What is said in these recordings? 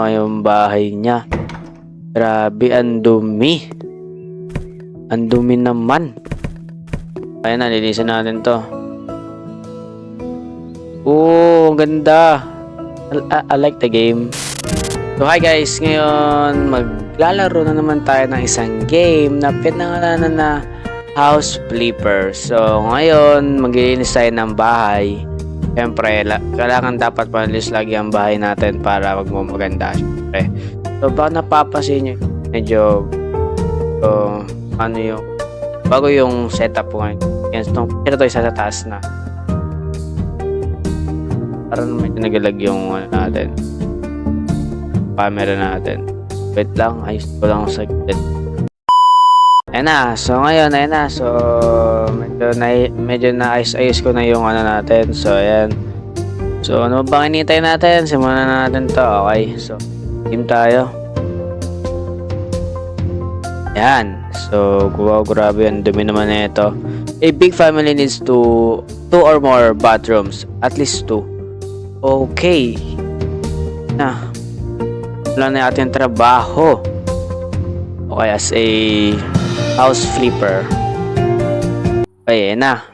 Yung bahay niya. Grabe, ang dumi. Ang dumi naman. Ayan na, linisin natin to. Oh, ang ganda. I like the game. So hi guys, ngayon maglalaro na naman tayo ng isang game na pinangalanan na House Flipper. So ngayon, maglilinis tayo ng bahay. Siyempre, kailangan dapat malinis lagi ang bahay natin para magmumaganda. Siyempre. So baka napapasin nyo, medyo ano yung bago yung setup ko ngayon. Yan, ito isa sa taas na. Parang medyo nagalag yung natin. Camera natin. Wait lang, ayos ko lang saglit. Ayan na. So ngayon, ayan na. So medyo na ayos ko na yung natin. So ayan. So ano bang inintay natin? Simulan na natin to. Okay. So game tayo. Ayan. So wow, grabe, ang dumi naman na ito. A big family needs two or more bathrooms. At least 2. Okay. Na. Wala na ating trabaho. Okay, as a house flipper. Okay, na.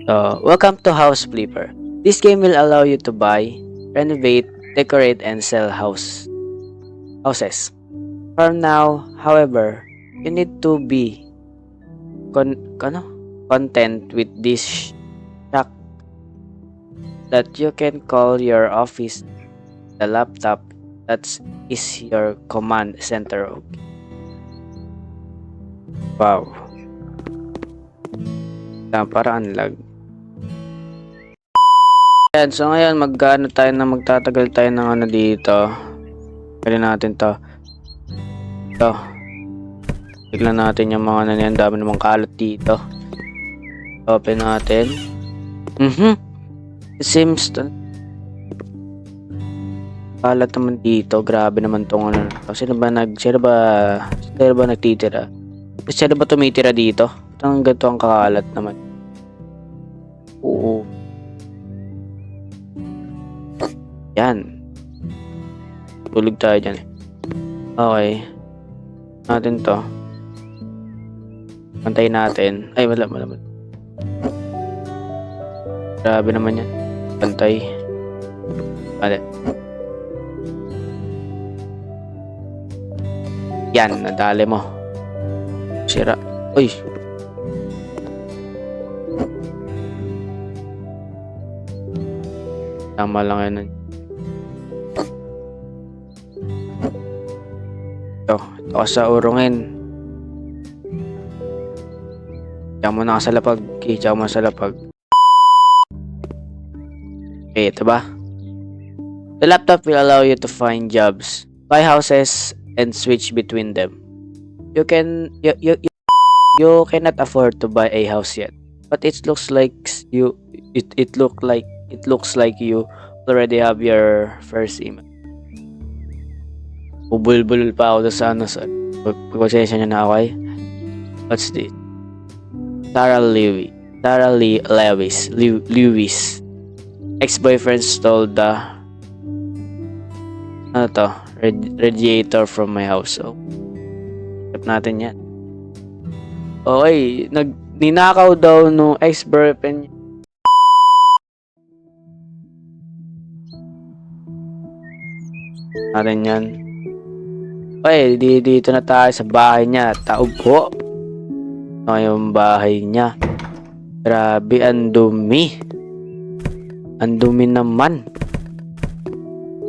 So, welcome to House Flipper. This game will allow you to buy, renovate, decorate, and sell houses. From now, however, you need to be content with this shack that you can call your office. The laptop that is your command center. Okay. Wow. Parang unlag. Ayan, so ngayon magtatagal tayo ng dito. Pwede natin to. Ito. Tignan natin yung mga yan. Dami namang kalat dito. Open natin. It seems to kalat naman dito. Grabe naman tong Sino ba nagtitira? Sino ba tumitira dito? Ang ganito ang kakalat naman. Oo. Yan. Tulog tayo dyan. Okay. Natin to. Pantayin natin. Ay, wala. Grabe naman yan. Pantay. Wala. Yan, nadali mo. Sira. Uy. Tama lang yan. Ito sa urungin. Diyan mo na sa lapag. Diyan mo sa lapag. Okay, ito ba? The laptop will allow you to find jobs, buy houses, and switch between them. You cannot afford to buy a house yet, but it looks like you already have your first email. Bubulbul pa ako sa pagpasensya niya na, okay? What's this? Sarah Lewis. Ex-boyfriend stole the radiator from my house. So, tap natin yan. Okay, ninakaw daw nung ex-boyfriend niya. Natin yan. Okay, dito na tayo sa bahay niya. Taob po. Yung bahay niya. Grabe, ang dumi. Ang dumi naman.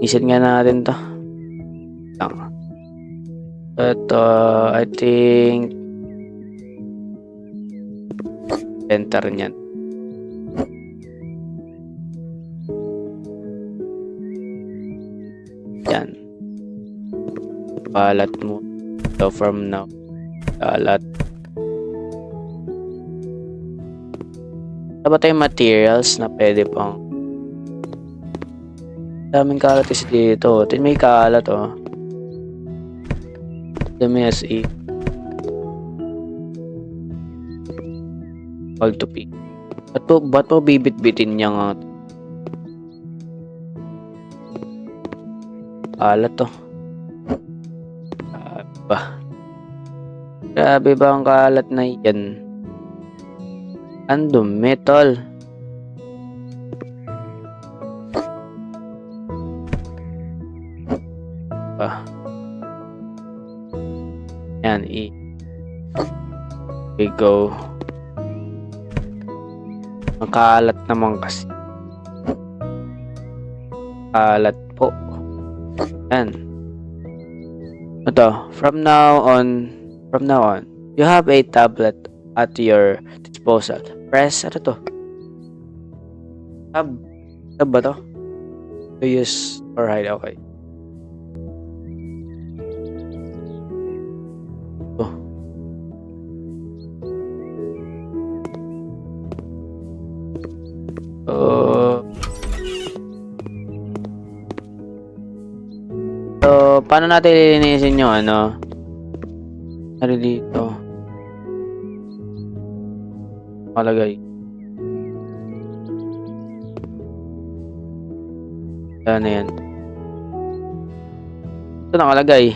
Isin nga natin to. Ito, I think center niyan. Yan. Balat mo. So from now, balat. Ano ba tayong materials na pwede pang daming kalat is dito. May kalat dami as all to pick. Ba't mo bibit-bitin niya nga? Alat to. Ba? Grabe ba ang kalat na yan? Ang dumi, tol. Yan, we go. Ang kalat naman kasi. Kalat po. Yan. Ito, from now on, you have a tablet at your disposal. Press, ano to? Tab ba to? To use or hide, okay. So, paano natin lilinisin yung ano? Ano dito? Nakalagay. Ano yan? Ito nakalagay.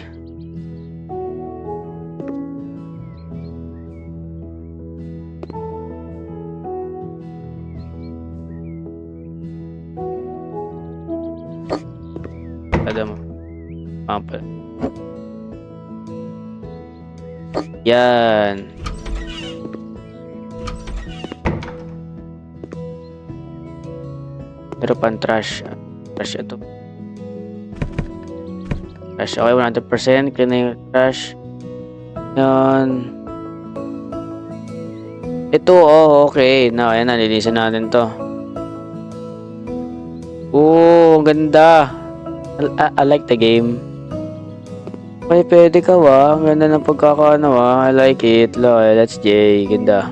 Kada mo. Apa? Yan. Pero pan trash. Trash ito. Trash. Okay, 100%. Clean na yung trash. Yan. Ito, oh, okay. Now, ayan na. Lilisan natin to. Oh, ang ganda. I like the game. Ay, pwede ka ba? Ang ganda ng pagkakaano I like it. That's J. Ganda.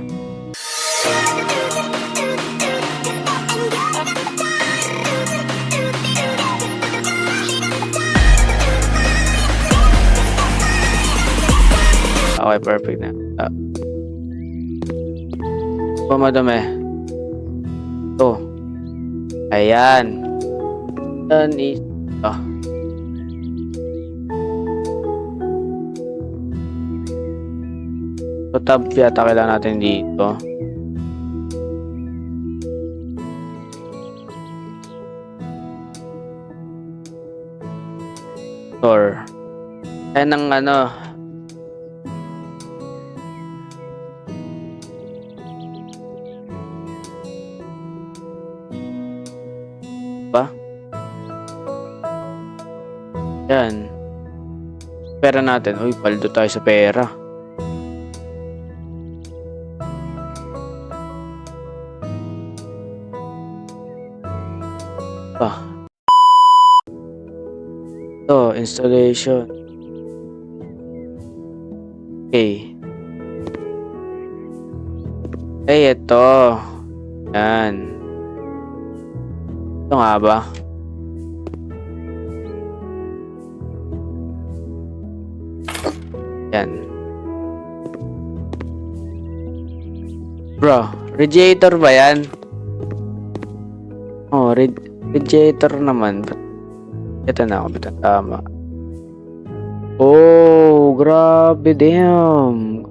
Okay, perfect na. Pumadami. Ito. Ayan. Yan is... So, tab yata kailangan natin dito. Store. Ayan ang ano. Ba? Yan. Pera natin. Uy, paldo tayo sa pera. Ito, installation. Okay. Ay, ito. Yan. Ito nga ba? Yan. Bro, radiator ba yan? Oh, radiator naman. Ito na ako, tama. Oh, grabe, damn.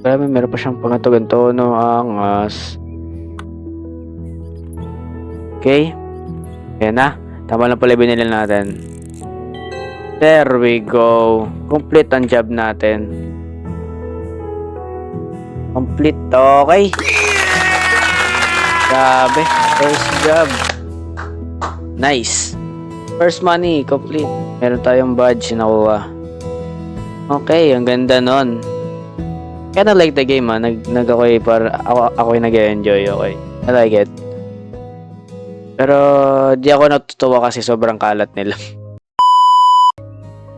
Grabe, meron pa siyang pangato-ganto, no? Angas. Okay. Ayan na. Tama lang pala binili natin. There we go. Complete ang job natin. Complete. Okay. Grabe. First job. Nice. First money. Complete. Meron tayong badge na nakuha. Okay. Ang ganda nun. Kaya like the game ako'y ako'y nag-enjoy. Okay. I like it. Pero di ako natutuwa kasi sobrang kalat nila.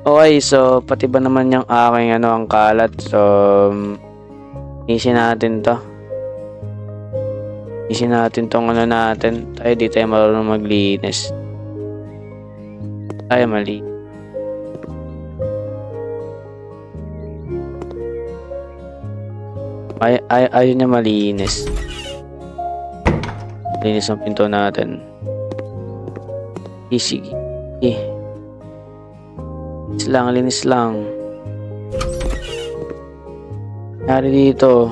Okay, so pati ba naman yung aking ang kalat. So isin natin to. Isin natin tong natin. Tayo di tayo marunong maglinis. Tayo mali. Ayaw niya malinis. Linis ang pinto natin. Sige. Linis lang. Nangyari dito.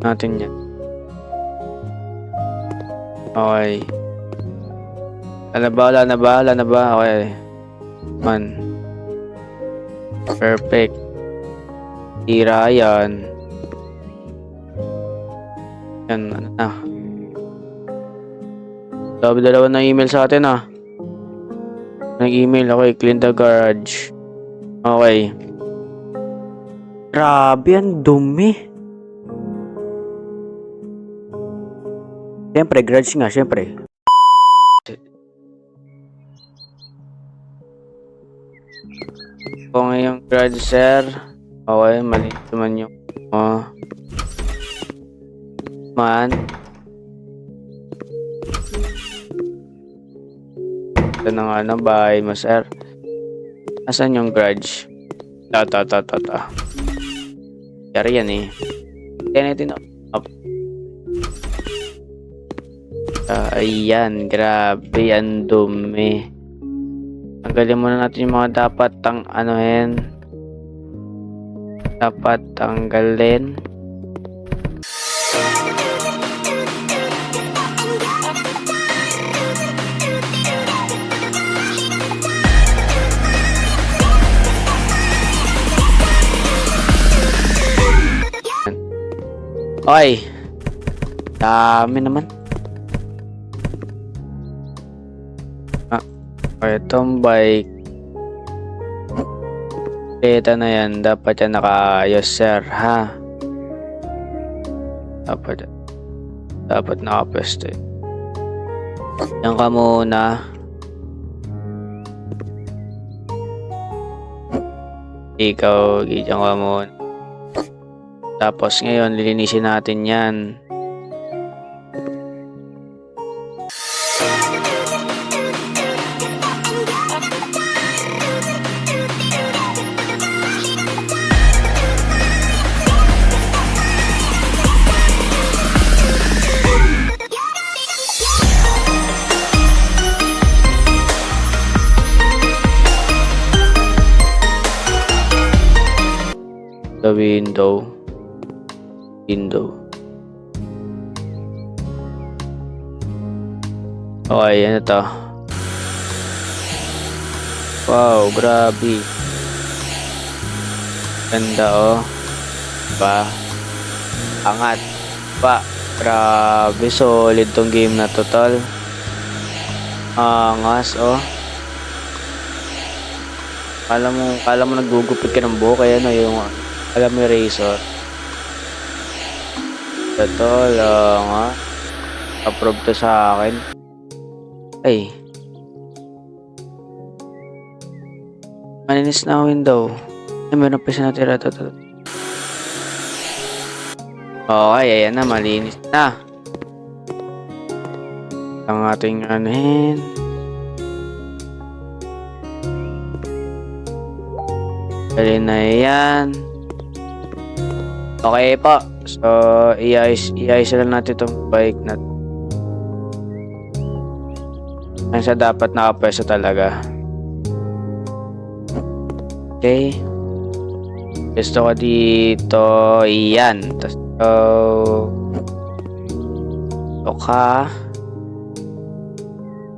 Natin yan. Okay. Wala na ba? Okay. Man. Perfect. Tira yan. Yan, ano na. Dalawa na email sa atin ah. Nag-email, okay, clean the garage. Okay. Grabe, ang dumi. Siyempre, garage nga, siyempre. Kung yung garage, sir. Okay, mali naman yung man. Ito na nga na bahay mo, sir. Asan yung garage? Ta. Kaya yan eh. Kaya natin up. Ayan, grabe, ang dumi. Tanggalin muna natin yung mga dapat dapat tanggalin. Oy, dami naman. Itong bike. Data na yan. Dapat yan nakaayos, sir, ha? Dapat nakapwesto. Yan ka muna. Ikaw, diyan ka muna. Tapos ngayon, lilinisin natin yan. The window. Okay, ano to? Wow, grabe. Ganda oh. Diba? Angat. Pa. Grabe, solid tong game na to, tol. Angas oh. Kala mo naggugupit ka ng buhok, kaya ano yung alam mo yung razor. Ito lang ha. Approve to sa akin. Ay. Malinis na ang window. Ay, meron pa siya natira. Okay, ayan na. Malinis na. Ang ating anuhin. Dali na yan. Okay po. So, i-ayos lang natin itong bike na siya dapat nakapwesto talaga. Okay. Gusto ko dito. Yan. Tapos,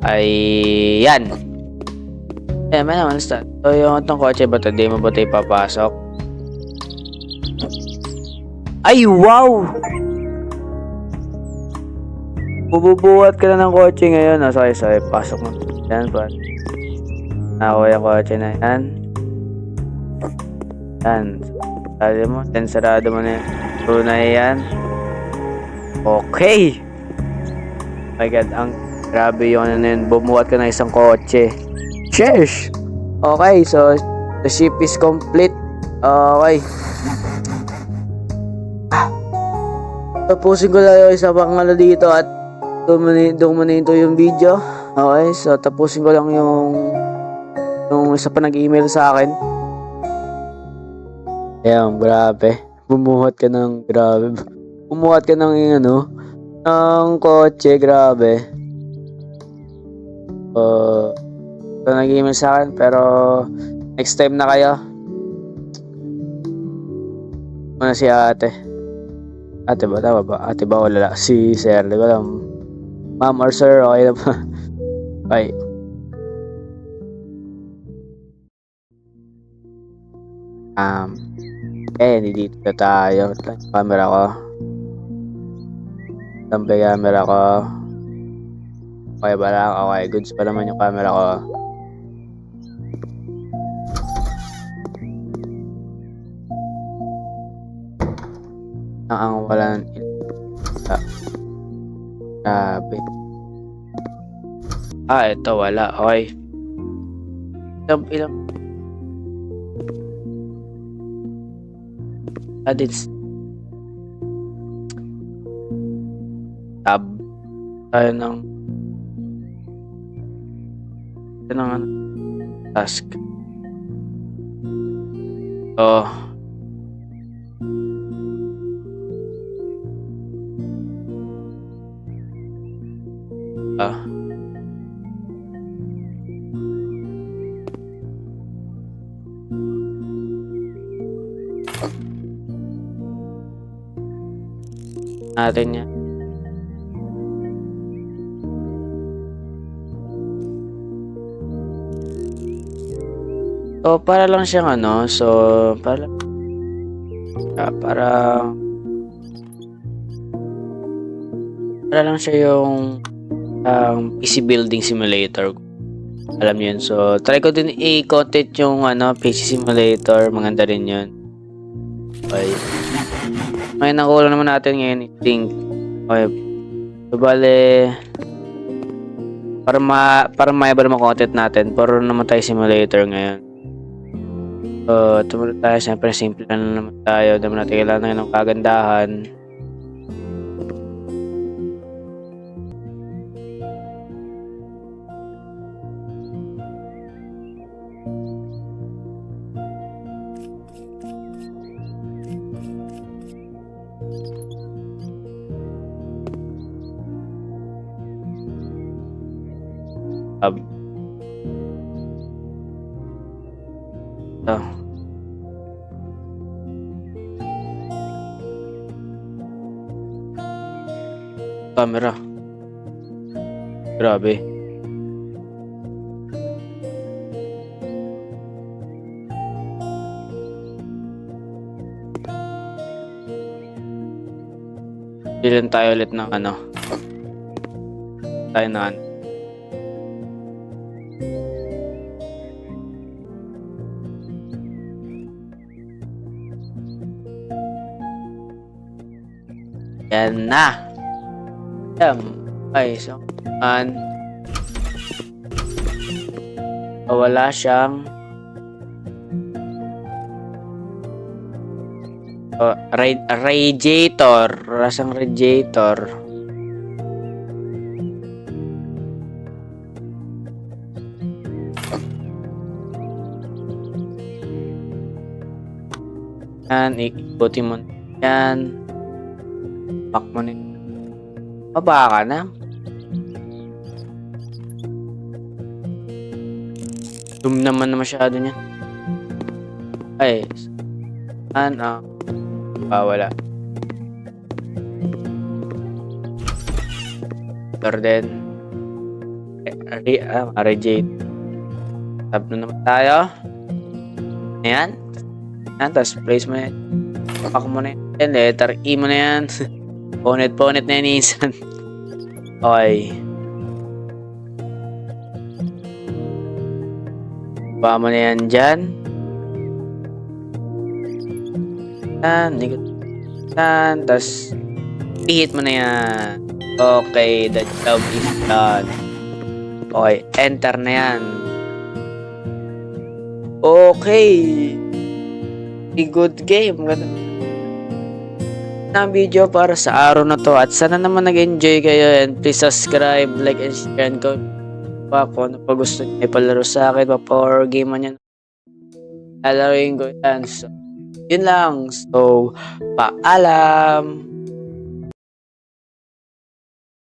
ayan. May naman start. So, yung itong kotse ba ito? Di mo ba ito ipapasok? Ay, wow! Bububuhat ka na ng kotse ngayon. Oh, sorry. Pasok mo. Yan, pa. Nakuha yung kotse na yan. Yan. Sarado mo. Then, sarado mo na yan. Puro na yan. Okay! Oh my God, ang grabe yung ano na yun. Bumuhat ka na isang kotse. Cheers! Okay, so, the ship is complete. Okay. Tapusin ko lang yung isa pang dito at doon yung video. Okay, so tapusin ko lang yung isa pa nag-email sa akin. Ayan, grabe. Bumuhat ka ng ng kotse, grabe. So, nag-email sa akin, pero next time na kayo. Muna si ate. Ate ba? Tama ba? Ate ba? Wala. Si sir. Di ba lang? Ma'am or sir, okay na ba? Bye. Dito na tayo. Camera ko. Tampay camera ko. Okay ba lang? Okay. Goods pa naman yung camera ko. Ang walang grabe. Ito wala. Okay. Ilang it's tab tayo ng task. Oh. Natin yan. So, para lang siyang para lang siya yung PC building simulator. Alam niyo yun. So, try ko din i-content yung PC simulator. Maganda rin yun. Okay. May nakuha naman natin ngayon, I think. Okay. So, bale, para maiba naman content natin, puro naman tayo simulator ngayon. So, tumunod tayo. Siyempre, simple na naman tayo. Naman natin kailangan ng kagandahan. Camera. Grabe. Bilan tayo ulit ng tayo na yan na. Okay, so wala siyang radiator. Wala siyang radiator. Yan, ikutin mo yan. Pack mo na. Baba ka na. Zoom naman na masyado niya. Ay. Wala. Then reject. Tab na naman tayo. Ayan. Tapos place mo na yan. Pack mo na yan. Letter E mo na yan. Ponet na yan minsan. Okay. Ba mo na yan dyan. Yan. Tapos i-hit mo na yan. Okay. The job is done. Okay. Enter na yan. Okay. A good game. Na video para sa araw na to at sana naman nag-enjoy kayo and please subscribe, like and share and comment pa kung ano pa gusto niyo ipalaro sa akin pa power game man yan lalaroin ko yan. So yun lang, so paalam.